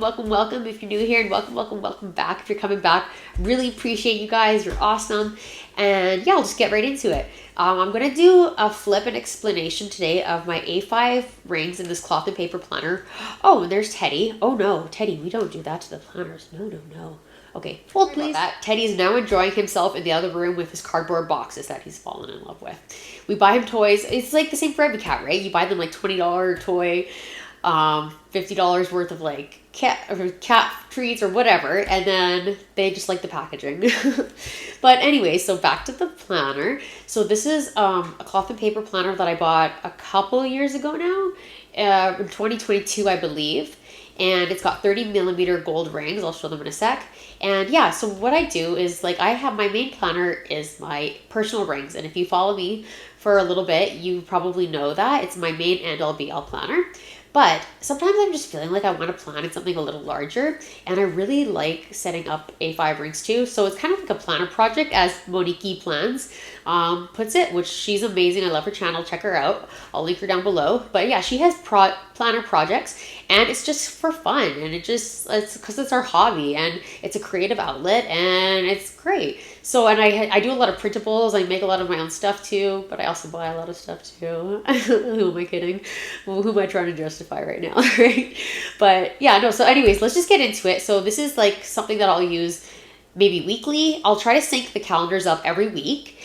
welcome if you're new here, and welcome back if you're coming back. Really appreciate you guys. You're awesome. And yeah, I'll just get right into it. I'm going to do a flip and explanation today of my A5 rings in this cloth and paper planner. Oh, and there's Teddy. Oh no, Teddy, we don't do that to the planners. No. Okay, hold please. Teddy's now enjoying himself in the other room with his cardboard boxes that he's fallen in love with. We buy him toys. It's like the same for every cat, right? You buy them like $20 toy, $50 worth of like cat treats or whatever, and then they just like the packaging. But anyway, so back to the planner. So this is a cloth and paper planner that I bought a couple years ago now, in 2022, I believe. And it's got 30mm gold rings. I'll show them in a sec. And yeah, so what I do is like I have my main planner is my personal rings. And if you follow me for a little bit, you probably know that it's my main end all be all planner. But sometimes I'm just feeling like I want to plan in something a little larger, and I really like setting up A5 rings too. So it's kind of like a planner project, as Monique Plans puts it, which she's amazing. I love her channel. Check her out. I'll link her down below. But yeah, she has planner projects, and it's just for fun, and it's because it's our hobby, and it's a creative outlet, and it's great. So, and I do a lot of printables. I make a lot of my own stuff too, but I also buy a lot of stuff too. Who am I kidding? Well, who am I trying to justify right now, right? But yeah, no, so anyways, let's just get into it. So this is like something that I'll use maybe weekly. I'll try to sync the calendars up every week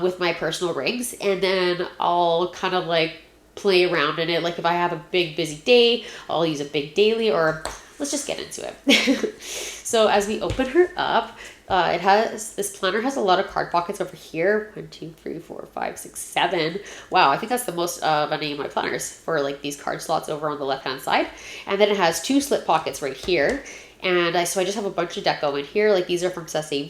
with my personal rings, and then I'll kind of like play around in it. Like if I have a big busy day, I'll use a big daily, or let's just get into it. So as we open her up, this planner has a lot of card pockets over here. 1, 2, 3, 4, 5, 6, 7. Wow, I think that's the most of any of my planners for like these card slots over on the left hand side. And then it has 2 slip pockets right here. And so I just have a bunch of deco in here. Like these are from SAV.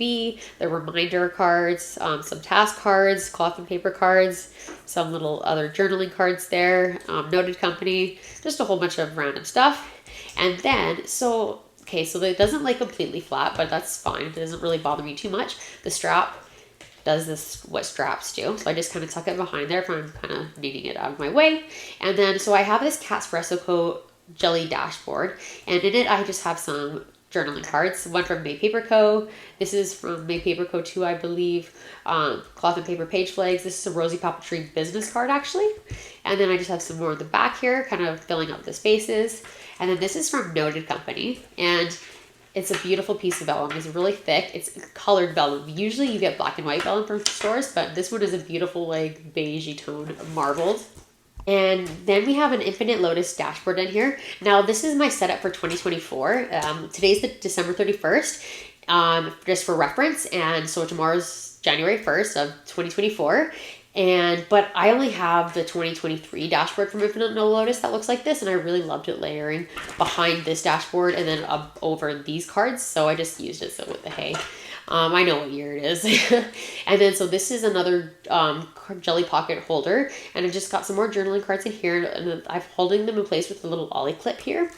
They're reminder cards, some task cards, cloth and paper cards, some little other journaling cards there, noted company, just a whole bunch of random stuff. And then, so it doesn't lay completely flat, but that's fine. It doesn't really bother me too much. The strap does this, what straps do. So I just kind of tuck it behind there if I'm kind of needing it out of my way. And then, so I have this Espresso Co jelly dashboard, and in it I just have some journaling cards. One from May Paper Co. This is from May Paper Co. too, I believe. Cloth and paper page flags. This is a Rosie Papetree business card actually. And then I just have some more in the back here, kind of filling up the spaces. And then this is from Noted Company, and it's a beautiful piece of vellum. It's really thick. It's colored vellum. Usually you get black and white vellum from stores, but this one is a beautiful like beigey tone, marbled. And then we have an Infinite Lotus dashboard in here. Now this is my setup for 2024. Today's the December 31st, just for reference. And so tomorrow's January 1st of 2024. But I only have the 2023 dashboard from Infinite Lotus that looks like this, and I really loved it layering behind this dashboard and then up over these cards. So I just used it so with the hay. I know what year it is. And then so this is another jelly pocket holder, and I've just got some more journaling cards in here, and I'm holding them in place with a little ollie clip here.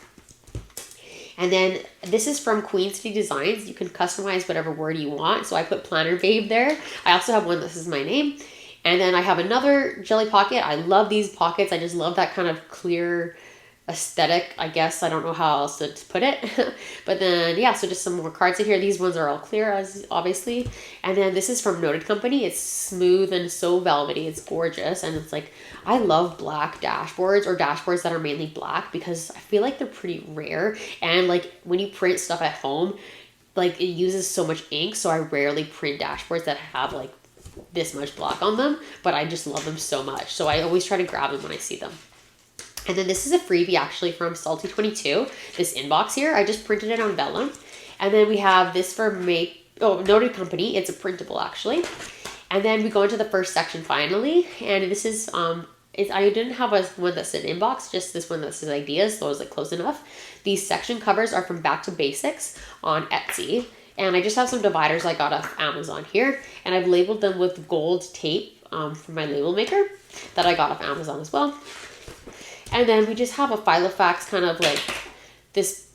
And then this is from Queen City Designs. You can customize whatever word you want. So I put Planner Babe there. I also have one that says my name. And then I have another jelly pocket. I love these pockets. I just love that kind of clear aesthetic, I guess. I don't know how else to put it. But then, yeah, so just some more cards in here. These ones are all clear, as obviously. And then this is from Noted Company. It's smooth and so velvety. It's gorgeous. And it's like, I love black dashboards, or dashboards that are mainly black, because I feel like they're pretty rare. And like when you print stuff at home, like it uses so much ink. So I rarely print dashboards that have like this much black on them, but I just love them so much. So I always try to grab them when I see them. And then this is a freebie actually from Salty22, this inbox here. I just printed it on vellum. And then we have this from Noted Company. It's a printable actually. And then we go into the first section finally. And this is, I didn't have one that said inbox, just this one that says ideas. So I was like close enough. These section covers are from Back to Basics on Etsy. And I just have some dividers I got off Amazon here. And I've labeled them with gold tape from my label maker that I got off Amazon as well. And then we just have a Filofax kind of like this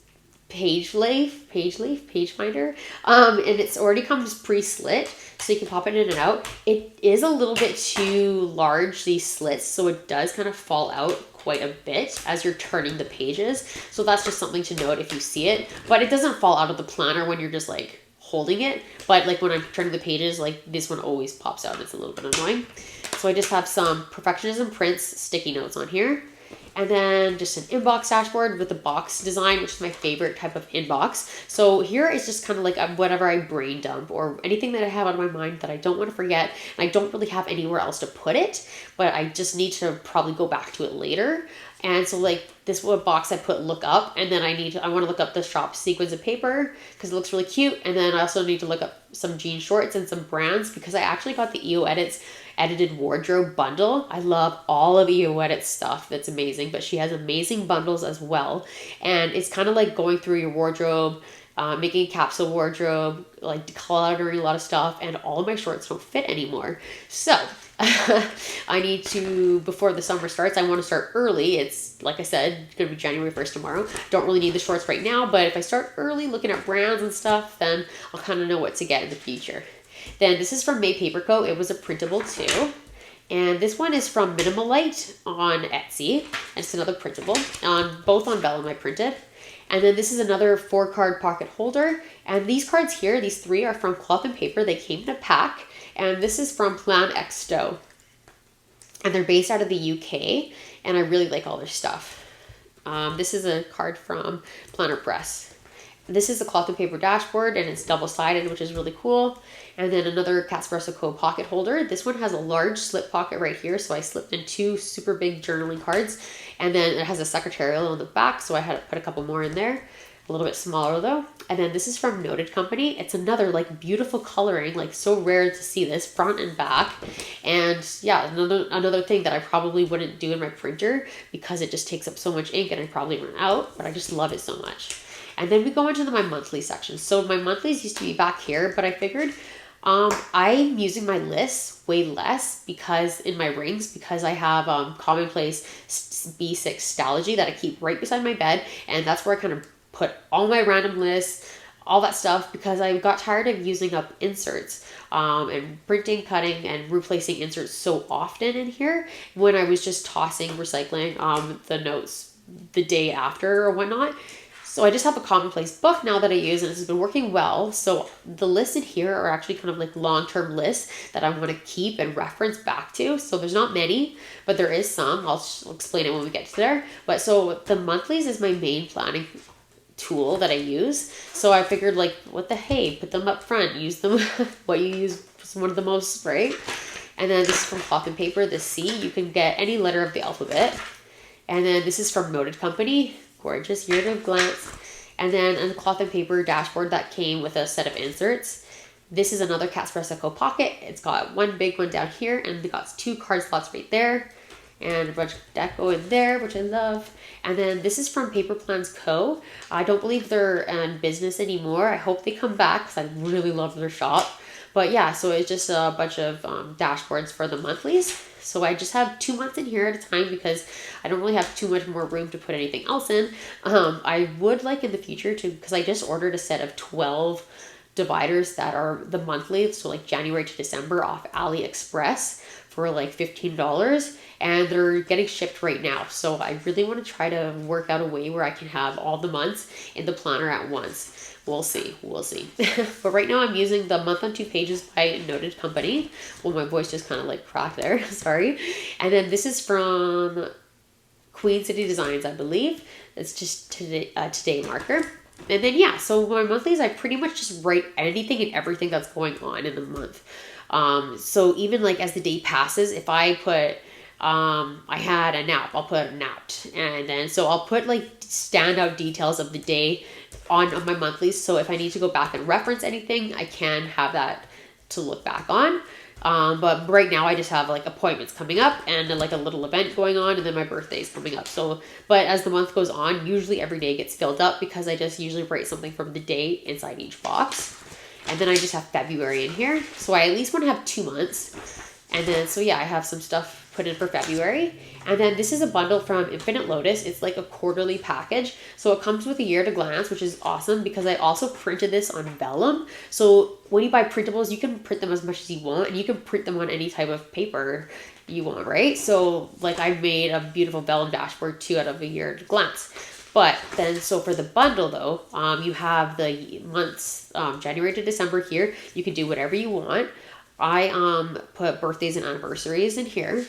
page finder. And it's already comes pre-slit. so you can pop it in and out. It is a little bit too large, these slits, so it does kind of fall out quite a bit as you're turning the pages. So that's just something to note if you see it, but it doesn't fall out of the planner when you're just like holding it. But like when I'm turning the pages, like this one always pops out. It's a little bit annoying. So I just have some Perfectionism Prints sticky notes on here. And then just an inbox dashboard with the box design, which is my favorite type of inbox. So here is just kind of like whatever I brain dump or anything that I have on my mind that I don't want to forget. And I don't really have anywhere else to put it, but I just need to probably go back to it later. And so like this one box I put look up, and then I want to look up the shop sequins of paper because it looks really cute. And then I also need to look up some jean shorts and some brands because I actually got the EO Edits edited wardrobe bundle. I love all of EO Edits stuff. That's amazing, but she has amazing bundles as well. And it's kind of like going through your wardrobe, making a capsule wardrobe, like decluttering a lot of stuff, and all of my shorts don't fit anymore. So I need to, before the summer starts, I want to start early. It's, like I said, it's going to be January 1st tomorrow. Don't really need the shorts right now, but if I start early looking at brands and stuff, then I'll kind of know what to get in the future. Then this is from May Paper Co. It was a printable too. And this one is from Minimalite on Etsy. And it's another printable. Both on Vellum I printed. And then this is another 4-card pocket holder. And these cards here, these 3 are from Cloth and Paper. They came in a pack. And this is from Plan X Stowe. And they're based out of the UK. And I really like all their stuff. This is a card from Planner Press. This is a Cloth and Paper dashboard, and it's double-sided, which is really cool. And then another Caspresso Co. pocket holder. This one has a large slip pocket right here, so I slipped in 2 super big journaling cards. And then it has a secretarial on the back, so I had to put a couple more in there. A little bit smaller though. And then this is from Noted Company. It's another like beautiful coloring, like so rare to see this front and back. And yeah, another thing that I probably wouldn't do in my printer because it just takes up so much ink and I probably run out, but I just love it so much. And then we go into my monthly section. So my monthlies used to be back here, but I figured I'm using my lists way less because in my rings, because I have Commonplace B6 Stalogy that I keep right beside my bed. And that's where I kind of put all my random lists, all that stuff, because I got tired of using up inserts and printing, cutting, and replacing inserts so often in here when I was just tossing, recycling the notes the day after or whatnot. So I just have a Commonplace book now that I use, and it's been working well. So the lists in here are actually kind of like long-term lists that I want to keep and reference back to. So there's not many, but there is some. I'll explain it when we get to there. But so the monthlies is my main planning tool that I use. So I figured like, what the hey, put them up front, use them what you use one of the most, right? And then this is from Cloth and Paper, the C. You can get any letter of the alphabet. And then this is from Noted Company. Gorgeous here at a glance. And then a Cloth and Paper dashboard that came with a set of inserts. This is another Caspresso Co. pocket. It's got one big one down here, and it got 2 card slots right there, and a bunch of deco in there, which I love. And then this is from Paper Plans Co. I don't believe they're in business anymore. I hope they come back because I really love their shop. But yeah, so it's just a bunch of dashboards for the monthlies. So I just have 2 months in here at a time because I don't really have too much more room to put anything else in. I would like in the future to, because I just ordered a set of 12 dividers that are the monthly, so like January to December off AliExpress for like $15, and they're getting shipped right now. So I really want to try to work out a way where I can have all the months in the planner at once. We'll see. But right now I'm using the Month on 2 Pages by Noted Company. Well, my voice just kind of like cracked there. Sorry. And then this is from Queen City Designs, I believe. It's just today marker. And then yeah, so my monthlies, I pretty much just write anything and everything that's going on in the month. So even like as the day passes, if I put I had a nap, I'll put a napped, and then so I'll put like standout details of the day on my monthlies. So if I need to go back and reference anything, I can have that to look back on. But right now I just have like appointments coming up and then like a little event going on, and then my birthday's coming up. So, but as the month goes on, usually every day gets filled up because I just usually write something from the day inside each box. And then I just have February in here. So I at least want to have 2 months. And then, so yeah, I have some stuff put in for February. And then this is a bundle from Infinite Lotus. It's like a quarterly package. So it comes with a year at a glance, which is awesome because I also printed this on vellum. So when you buy printables, you can print them as much as you want, and you can print them on any type of paper you want, right? So like I made a beautiful vellum dashboard too out of a year at a glance. But then, so for the bundle though, you have the months, January to December here. You can do whatever you want. I put birthdays and anniversaries in here,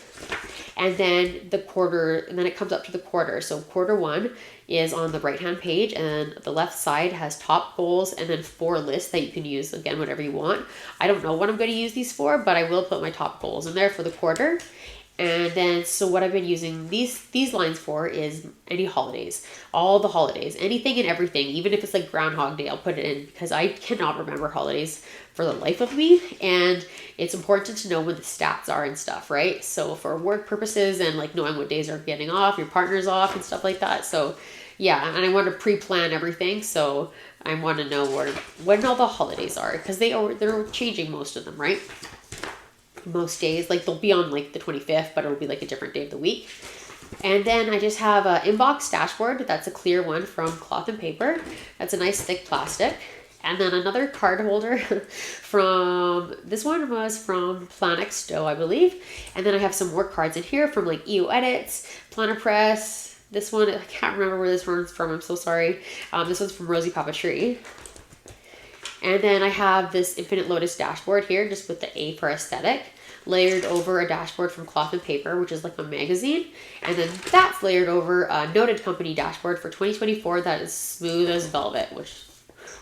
and then the quarter, and then it comes up to the quarter. So quarter one is on the right hand page, and the left side has top goals and then 4 lists that you can use, again, whatever you want. I don't know what I'm going to use these for, but I will put my top goals in there for the quarter. And then, so what I've been using these lines for is any holidays, all the holidays, anything and everything, even if it's like Groundhog Day, I'll put it in because I cannot remember holidays for the life of me. And it's important to know what the stats are and stuff, right? So for work purposes and like knowing what days are getting off, your partner's off and stuff like that. So yeah, and I want to pre-plan everything. So I want to know when all the holidays are because they're changing most of them, right? Most days, like they'll be on like the 25th, but it'll be like a different day of the week. And then I just have an inbox dashboard. That's a clear one from Cloth and Paper. That's a nice thick plastic. And then another card holder from, this one was from Planexto, I believe. And then I have some work cards in here from like EO Edits, Planner Press. This one, I can't remember where this one's from. I'm so sorry. This one's from Rosie Papeterie. And then I have this Infinite Lotus dashboard here, just with the A for aesthetic, layered over a dashboard from Cloth and Paper, which is like a magazine. And then that's layered over a Noted Company dashboard for 2024 that is smooth as velvet, which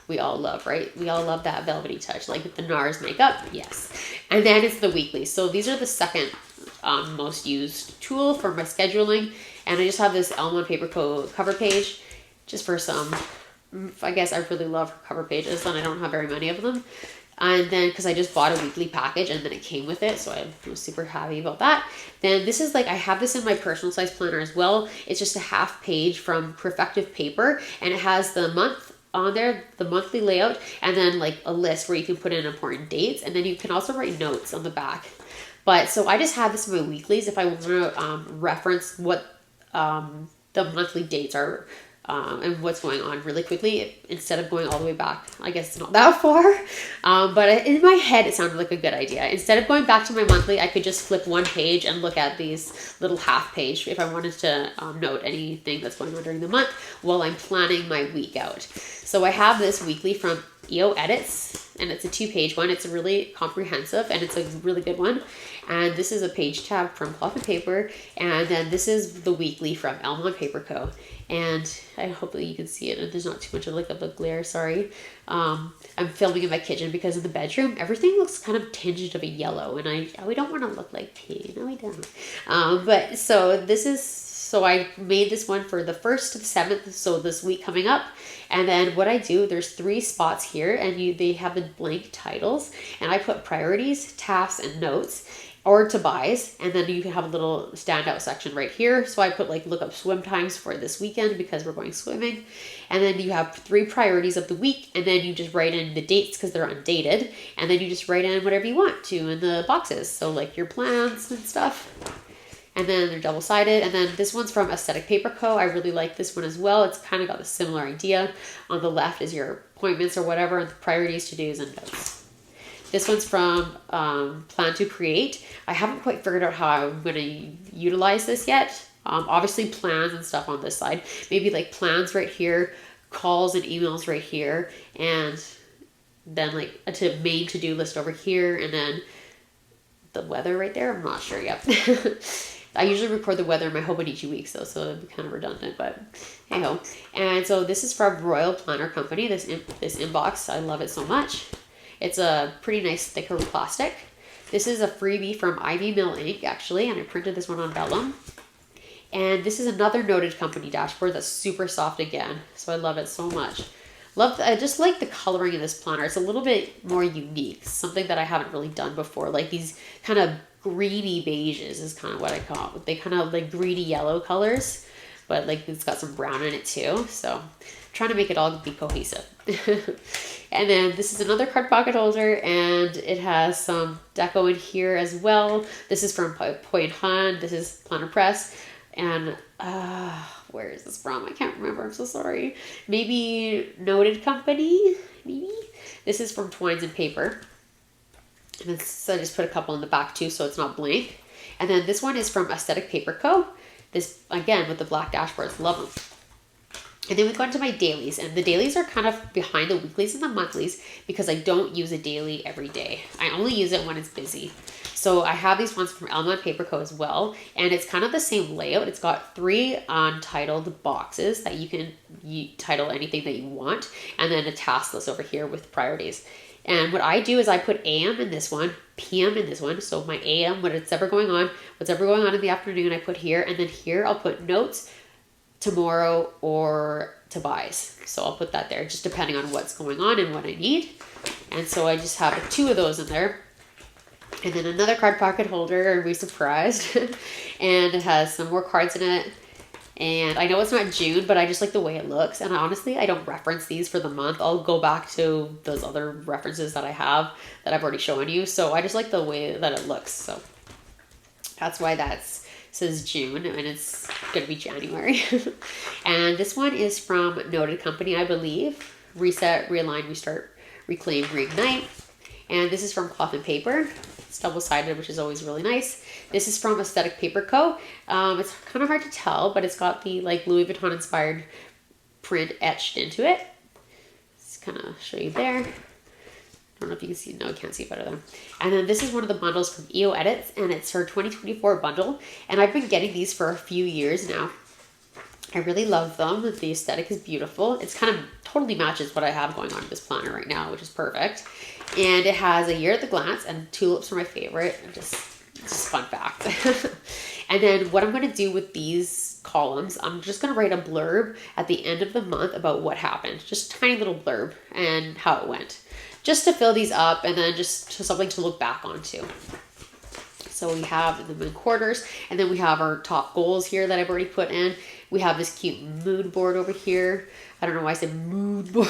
we all love, right? We all love that velvety touch, like with the NARS makeup, yes. And then it's the weekly. So these are the second most used tool for my scheduling. And I just have this Elm on Paper Co. cover page, just for some, I guess I really love her cover pages, and I don't have very many of them. And then, because I just bought a weekly package and then it came with it, so I was super happy about that. Then this is like, I have this in my personal size planner as well. It's just a half page from Perfective Paper, and it has the month on there, the monthly layout, and then like a list where you can put in important dates, and then you can also write notes on the back. But so I just have this in my weeklies if I want to reference what the monthly dates are and what's going on really quickly instead of going all the way back. I guess it's not that far, but in my head it sounded like a good idea. Instead of going back to my monthly, I could just flip one page and look at these little half page if I wanted to note anything that's going on during the month while I'm planning my week out. So I have this weekly from EO Edits, and it's a 2-page one. It's really comprehensive and it's a really good one. And this is a page tab from Cloth and Paper, and then this is the weekly from Elm on Paper Co. And I hope that you can see it and there's not too much of like a glare, sorry. I'm filming in my kitchen because in the bedroom everything looks kind of tinged of a yellow, and we don't want to look like pink. No, we don't. But so this is, so I made this one for the 1st to the 7th, so this week coming up. And then what I do, there's 3 spots here, and they have the blank titles, and I put priorities, tasks, and notes, or to buys, and then you can have a little standout section right here. So I put like look up swim times for this weekend because we're going swimming, and then you have 3 priorities of the week, and then you just write in the dates because they're undated, and then you just write in whatever you want to in the boxes, so like your plans and stuff. And then they're double-sided. And then this one's from Aesthetic Paper Co. I really like this one as well. It's kind of got a similar idea. On the left is your appointments or whatever, and the priorities, to-dos, and notes. This one's from Plan to Create. I haven't quite figured out how I'm going to utilize this yet. Obviously plans and stuff on this side. Maybe like plans right here, calls and emails right here, and then like a main to-do list over here, and then the weather right there. I'm not sure yet. I usually record the weather in my home each week, so it'd be kind of redundant, but hey ho. And so this is from Royal Planner Company, this inbox. I love it so much. It's a pretty nice thicker plastic. This is a freebie from Ivy Mill Ink, actually, and I printed this one on vellum. And this is another Noted Company dashboard that's super soft again, so I love it so much. I just like the coloring in this planner. It's a little bit more unique, something that I haven't really done before. Like these kind of greeny beiges is kind of what I call it. They kind of like greeny yellow colors. but like it's got some brown in it too. So trying to make it all be cohesive. And then this is another card pocket holder, and it has some deco in here as well. This is from Point Han. This is Planner Press. And where is this from? I can't remember. I'm so sorry. Maybe Noted Company? Maybe? This is from Twines and Paper. And so I just put a couple in the back too, so it's not blank. And then this one is from Aesthetic Paper Co. This, again, with the black dashboards. Love them. And then we go into my dailies, and the dailies are kind of behind the weeklies and the monthlies because I don't use a daily every day. I only use it when it's busy. So I have these ones from Elma and Paper Co as well, and it's kind of the same layout. It's got 3 untitled boxes that you can title anything that you want, and then a task list over here with priorities. And what I do is I put AM in this one, PM in this one. So my AM, what's ever going on in the afternoon, I put here, and then here I'll put notes, tomorrow, or to buys. So I'll put that there just depending on what's going on and what I need. And so I just have 2 of those in there. And then another card pocket holder, are we surprised? And it has some more cards in it. And I know it's not June, but I just like the way it looks. And honestly, I don't reference these for the month. I'll go back to those other references that I have that I've already shown you. So I just like the way that it looks. So that's why says June, and it's going to be January. And this one is from Noted Company, I believe. Reset, Realign, Restart, Reclaim, Reignite. And this is from Cloth and Paper. It's double-sided, which is always really nice. This is from Aesthetic Paper Co. It's kind of hard to tell, but it's got the like Louis Vuitton inspired print etched into it. Just kind of show you there. I don't know if you can see. No, I can't see better though. And then this is one of the bundles from EO Edits, and it's her 2024 bundle. And I've been getting these for a few years now. I really love them. The aesthetic is beautiful. It's kind of totally matches what I have going on in this planner right now, which is perfect. And it has a year at the glance, and tulips are my favorite. And just fun fact. And then what I'm going to do with these columns, I'm just going to write a blurb at the end of the month about what happened. Just a tiny little blurb and how it went. Just to fill these up, and then just something to look back onto. So we have the mid quarters, and then we have our top goals here that I've already put in. We have this cute mood board over here. I don't know why I said mood board.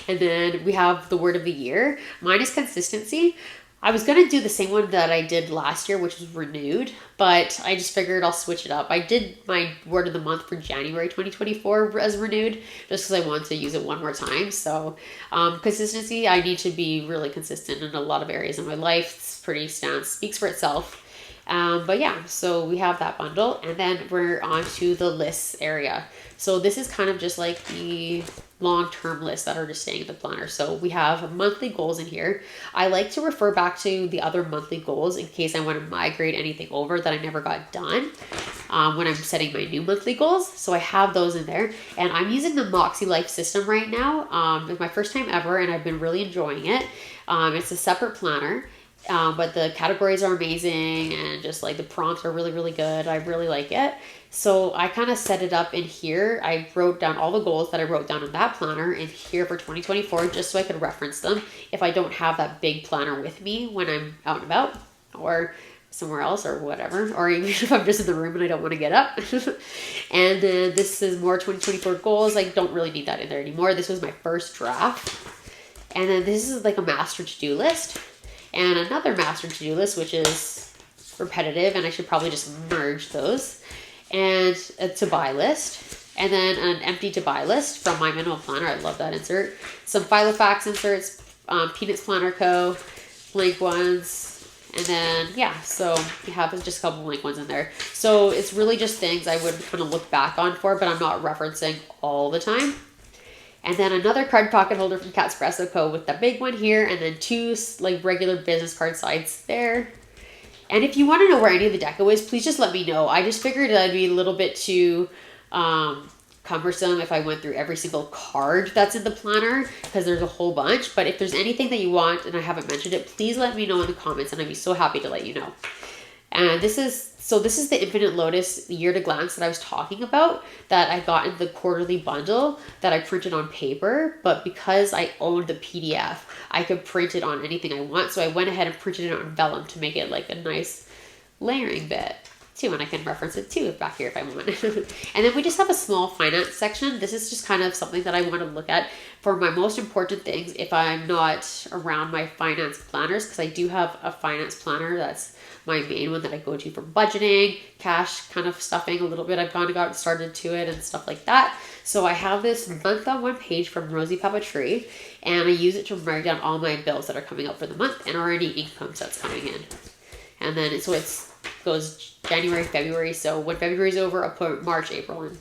And then we have the word of the year. Mine is consistency. I was going to do the same one that I did last year, which was renewed, but I just figured I'll switch it up. I did my word of the month for January 2024 as renewed, just because I wanted to use it one more time. So consistency, I need to be really consistent in a lot of areas in my life. It's pretty speaks for itself. But yeah, so we have that bundle, and then we're on to the lists area. So this is kind of just like the long-term lists that are just staying in the planner. So we have monthly goals in here. I like to refer back to the other monthly goals in case I want to migrate anything over that I never got done when I'm setting my new monthly goals. So I have those in there, and I'm using the Moxie Life system right now. It's my first time ever, and I've been really enjoying it. It's a separate planner. But the categories are amazing, and just like the prompts are really, really good. I really like it. So I kind of set it up in here. I wrote down all the goals that I wrote down in that planner in here for 2024, just so I could reference them if I don't have that big planner with me when I'm out and about or somewhere else or whatever, or even if I'm just in the room and I don't want to get up. And then this is more 2024 goals. I don't really need that in there anymore. This was my first draft. And then this is like a master to-do list. And another master to-do list, which is repetitive, and I should probably just merge those. And a to-buy list. And then an empty to-buy list from my minimal planner. I love that insert. Some Filofax inserts, Peanuts Planner Co., blank ones. And then, yeah, so you have just a couple blank ones in there. So it's really just things I would kind of look back on for, but I'm not referencing all the time. And then another card pocket holder from Catspresso Co. with the big one here, and then 2 like regular business card sides there. And if you want to know where any of the deco is, please just let me know. I just figured that'd be a little bit too cumbersome if I went through every single card that's in the planner, because there's a whole bunch. But if there's anything that you want and I haven't mentioned it, please let me know in the comments, and I'd be so happy to let you know. And this is the Infinite Lotus year to glance that I was talking about, that I got in the quarterly bundle that I printed on paper, but because I owned the PDF, I could print it on anything I want. So I went ahead and printed it on vellum to make it like a nice layering bit. too, and I can reference it too back here if I want. And then we just have a small finance section. This is just kind of something that I want to look at for my most important things if I'm not around my finance planners, because I do have a finance planner that's my main one that I go to for budgeting, cash kind of stuffing a little bit. I've kind of got started to it and stuff like that. So I have this month on one page from Rosie Papetree, and I use it to write down all my bills that are coming up for the month and already income that's coming in. And then so it's goes January, February. So when February's over, I'll put March, April in.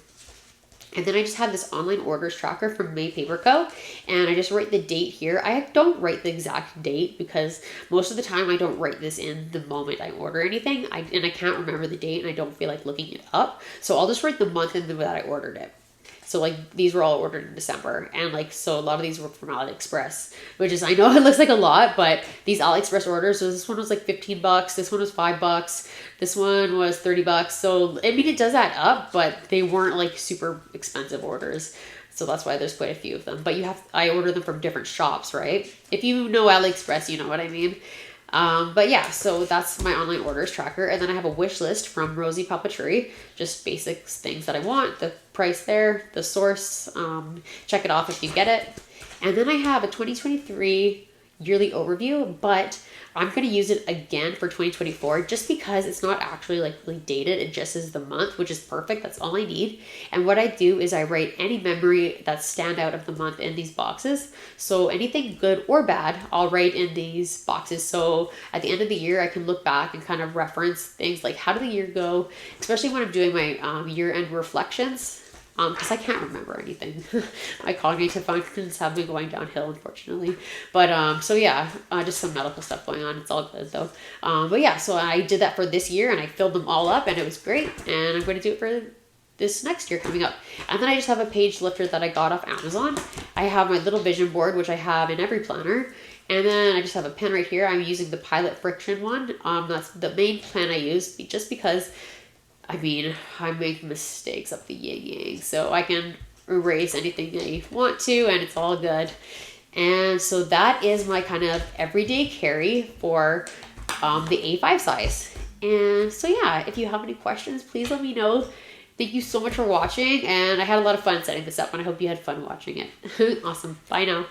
And then I just have this online orders tracker from May Paper Co. And I just write the date here. I don't write the exact date because most of the time I don't write this in the moment I order anything. And I can't remember the date and I don't feel like looking it up. So I'll just write the month in that I ordered it. So like these were all ordered in December, and like so a lot of these were from AliExpress, which is, I know it looks like a lot, but these AliExpress orders, so this one was like $15, this one was $5, this one was $30. So I mean it does add up, but they weren't like super expensive orders. So that's why there's quite a few of them. But I order them from different shops, right? If you know AliExpress, you know what I mean. But yeah, so that's my online orders tracker. And then I have a wish list from Rosie Papetree, just basic things that I want, the price there, the source, check it off if you get it. And then I have a 2023 yearly overview, but I'm going to use it again for 2024 just because it's not actually like really dated. It just is the month, which is perfect. That's all I need. And what I do is I write any memory that stand out of the month in these boxes. So anything good or bad, I'll write in these boxes. So at the end of the year, I can look back and kind of reference things like how did the year go, especially when I'm doing my year-end reflections. Because I can't remember anything. My cognitive functions have been going downhill, unfortunately. But so yeah, just some medical stuff going on. It's all good though. But yeah, so I did that for this year and I filled them all up and it was great. And I'm going to do it for this next year coming up. And then I just have a page lifter that I got off Amazon. I have my little vision board, which I have in every planner. And then I just have a pen right here. I'm using the Pilot Friction one. That's the main pen I use just because I mean, I make mistakes up the yin-yang, so I can erase anything I want to, and it's all good. And so that is my kind of everyday carry for the A5 size. And so yeah, if you have any questions, please let me know. Thank you so much for watching, and I had a lot of fun setting this up, and I hope you had fun watching it. Awesome. Bye now.